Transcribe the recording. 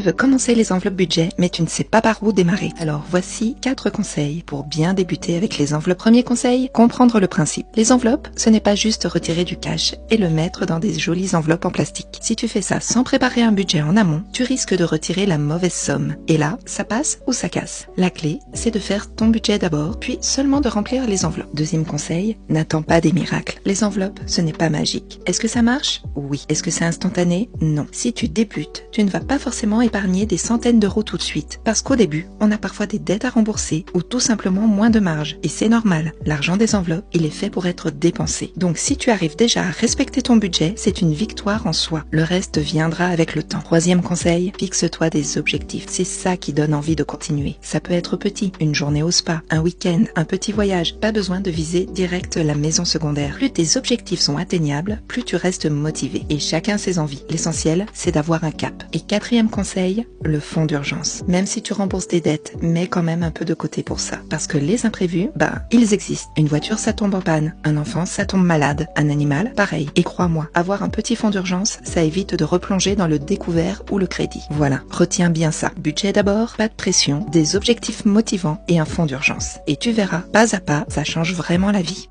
Tu veux commencer les enveloppes budget, mais tu ne sais pas par où démarrer. Alors voici 4 conseils pour bien débuter avec les enveloppes. Premier conseil, comprendre le principe. Les enveloppes, ce n'est pas juste retirer du cash et le mettre dans des jolies enveloppes en plastique. Si tu fais ça sans préparer un budget en amont, tu risques de retirer la mauvaise somme. Et là, ça passe ou ça casse. La clé, c'est de faire ton budget d'abord, puis seulement de remplir les enveloppes. Deuxième conseil, n'attends pas des miracles. Les enveloppes, ce n'est pas magique. Est-ce que ça marche? Oui. Est-ce que c'est instantané? Non. Si tu débutes, tu ne vas pas forcément épargner des centaines d'euros tout de suite. Parce qu'au début, on a parfois des dettes à rembourser ou tout simplement moins de marge. Et c'est normal. L'argent des enveloppes, il est fait pour être dépensé. Donc si tu arrives déjà à respecter ton budget, c'est une victoire en soi. Le reste viendra avec le temps. Troisième conseil, fixe-toi des objectifs. C'est ça qui donne envie de continuer. Ça peut être petit, une journée au spa, un week-end, un petit voyage. Pas besoin de viser direct la maison secondaire. Plus tes objectifs sont atteignables, plus tu restes motivé. Et chacun ses envies. L'essentiel, c'est d'avoir un cap. Et quatrième conseil, le fonds d'urgence. Même si tu rembourses des dettes, mets quand même un peu de côté pour ça. Parce que les imprévus, ils existent. Une voiture, ça tombe en panne. Un enfant, ça tombe malade. Un animal, pareil. Et crois-moi, avoir un petit fonds d'urgence, ça évite de replonger dans le découvert ou le crédit. Voilà, retiens bien ça. Budget d'abord, pas de pression, des objectifs motivants et un fonds d'urgence. Et tu verras, pas à pas, ça change vraiment la vie.